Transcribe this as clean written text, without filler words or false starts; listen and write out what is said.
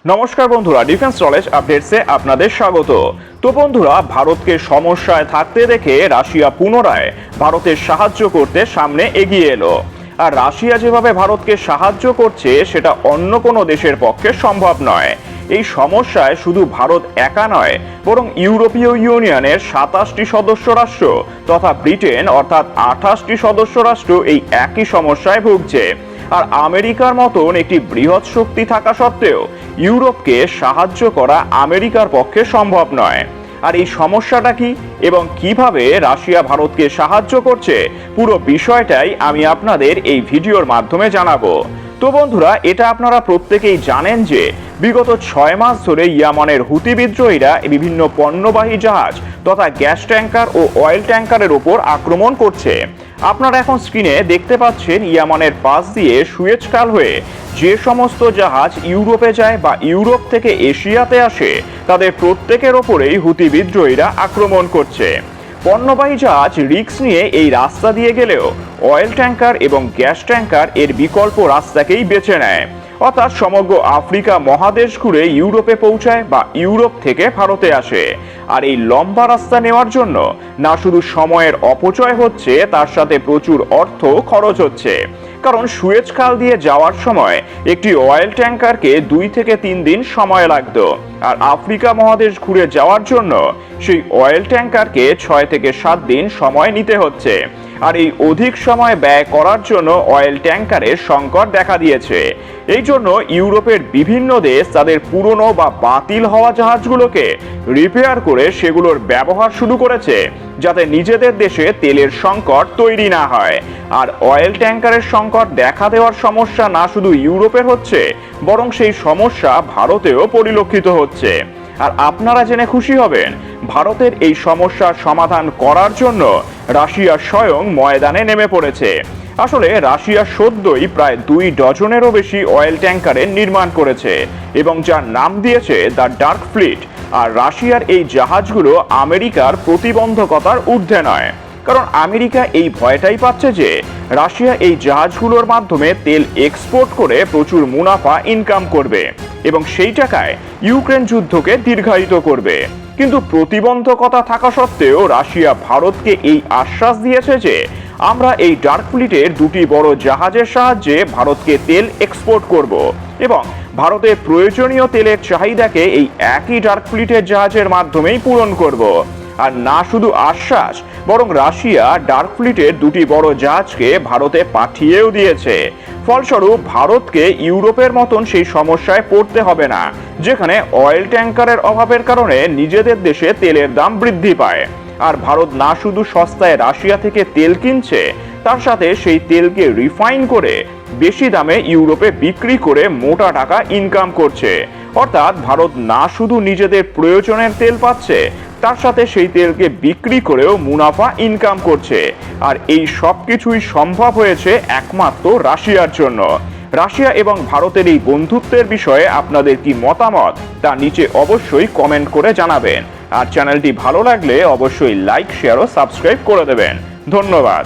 নমস্কার বন্ধুরা, defence knowledge আপডেটসে আপনাদের স্বাগত। তো বন্ধুরা, ভারতকে সমস্যায় থাকতে দেখে রাশিয়া পুনরায় ভারতের সাহায্য করতে সামনে এগিয়ে এলো। আর রাশিয়া যেভাবে ভারতকে সাহায্য করছে সেটা অন্য কোনো দেশের পক্ষে সম্ভব নয়। এই সমস্যায় শুধু ভারত একা নয়, বরং ইউরোপীয় ইউনিয়নের 27টি সদস্য রাষ্ট্র তথা ব্রিটেন অর্থাৎ 28টি সদস্য রাষ্ট্র এই একই সমস্যায় ভুগছে। আর আমেরিকার মতন একটি বৃহৎ শক্তি থাকা সত্ত্বেও ইউরোপকে সাহায্য করা আমেরিকার পক্ষে সম্ভব নয়। আর এই সমস্যাটা কি এবং কিভাবে রাশিয়া ভারতকে সাহায্য করছে, পুরো বিষয়টাই আমি আপনাদের এই ভিডিওর মাধ্যমে জানাবো। তো বন্ধুরা, এটা আপনারা প্রত্যেকেই জানেন যে বিগত 6 মাস ধরে ইয়ামানের হুতি বিদ্রোহীরা বিভিন্ন পণ্যবাহী জাহাজ তথা গ্যাস ট্যাঙ্কার ও অয়েল ট্যাঙ্কারের ওপর আক্রমণ করছে। আপনারা এখন স্ক্রিনে দেখতে পাচ্ছেন ইয়ামানের পাশ দিয়ে সুয়েজ খাল হয়ে যে সমস্ত জাহাজ ইউরোপে যায় বা ইউরোপ থেকে এশিয়াতে আসে তাদের প্রত্যেকের ওপরেই হুতি বিদ্রোহীরা আক্রমণ করছে। পণ্যবাহী জাহাজ রিস্ক নিয়ে এই রাস্তা দিয়ে গেলেও অয়েল ট্যাঙ্কার এবং গ্যাস ট্যাঙ্কার এর বিকল্প রাস্তাকেই বেছে নেয়, অর্থাৎ সমগ্র আফ্রিকা মহাদেশ ঘুরে ইউরোপে পৌঁছায় বা ইউরোপ থেকে ভারতে আসে। আর এই লম্বা রাস্তা নেওয়ার জন্য না শুধু সময়ের অপচয় হচ্ছে, তার সাথে প্রচুর অর্থ খরচ হচ্ছে। কারণ সুয়েজ খাল দিয়ে যাওয়ার সময় একটি অয়েল ট্যাঙ্কারকে 2 থেকে 3 দিন সময় লাগতো, আর আফ্রিকা মহাদেশ ঘুরে যাওয়ার জন্য সেই অয়েল ট্যাঙ্কারকে 6 থেকে 7 দিন সময় নিতে হচ্ছে। আর এই অধিক সময় ব্যয় করার জন্য অয়েল ট্যাঙ্কারের সংকট দেখা দিয়েছে। এই জন্য ইউরোপের বিভিন্ন দেশ তাদের পুরনো বা বাতিল হওয়া জাহাজগুলোকে রিপেয়ার করে সেগুলোর ব্যবহার শুরু করেছে, যাতে নিজেদের দেশে তেলের সংকট তৈরি না হয়। আর অয়েল ট্যাঙ্কারের সংকট দেখা দেওয়ার সমস্যা না শুধু ইউরোপের হচ্ছে, বরং সেই সমস্যা ভারতেও পরিলক্ষিত হচ্ছে। আর আপনারা জেনে খুশি হবেন, ভারতের এই সমস্যার সমাধান করার জন্য রাশিয়া স্বয়ং ময়দানে নেমে পড়েছে। আসলে রাশিয়া সদ্যই প্রায় 2 ডজনেরও বেশি অয়েল ট্যাঙ্কারের নির্মাণ করেছে এবং যার নাম দিয়েছে দ্য ডার্ক ফ্লিট। আর রাশিয়ার এই জাহাজগুলো আমেরিকার প্রতিবন্ধকতার ঊর্ধ্বে নয়, কারণ আমেরিকা এই ভয়টাই পাচ্ছে যে রাশিয়া এই জাহাজগুলোর মাধ্যমে তেল এক্সপোর্ট করে প্রচুর মুনাফা ইনকাম করবে এবং সেই টাকায় ইউক্রেন যুদ্ধকে দীর্ঘায়িত করবে। কিন্তু প্রতিবন্ধকতা থাকা সত্ত্বেও রাশিয়া ভারতকে এই আশ্বাস দিয়েছে যে আমরা এই ডার্ক ফ্লিটের 2টি বড় জাহাজের সাহায্যে ভারতকে তেল এক্সপোর্ট করব এবং ভারতের প্রয়োজনীয় তেলের চাহিদাকে এই একই ডার্ক ফ্লিটের জাহাজের মাধ্যমেই পূরণ করব। আর না শুধু আশ্বাস, বরং রাশিয়া ডার্ক ফ্লিটের 2টি বড় জাহাজকে ভারতে পাঠিয়েও দিয়েছে। ফলস্বরূপ ভারতকে ইউরোপের মতন সেই সমস্যায় পড়তে হবে না, যেখানে অয়েল ট্যাঙ্কারের অভাবের কারণে নিজেদের দেশে তেলের দাম বৃদ্ধি পায়। আর ভারত না শুধু সস্তায় রাশিয়া থেকে তেল কিনছে, তার সাথে সেই তেলকে রিফাইন করে বেশি দামে ইউরোপে বিক্রি করে মোটা টাকা ইনকাম করছে। অর্থাৎ ভারত না শুধু নিজেদের প্রয়োজনের তেল পাচ্ছে, তার সাথে সেই তেলকে বিক্রি করেও মুনাফা ইনকাম করছে। আর এই সব কিছুই সম্ভব হয়েছে একমাত্র রাশিয়ার জন্য। রাশিয়া এবং ভারতের এই বন্ধুত্বের বিষয়ে আপনাদের কি মতামত, তা নিচে অবশ্যই কমেন্ট করে জানাবেন। আর চ্যানেলটি ভালো লাগলে অবশ্যই লাইক, শেয়ার ও সাবস্ক্রাইব করে দেবেন। ধন্যবাদ।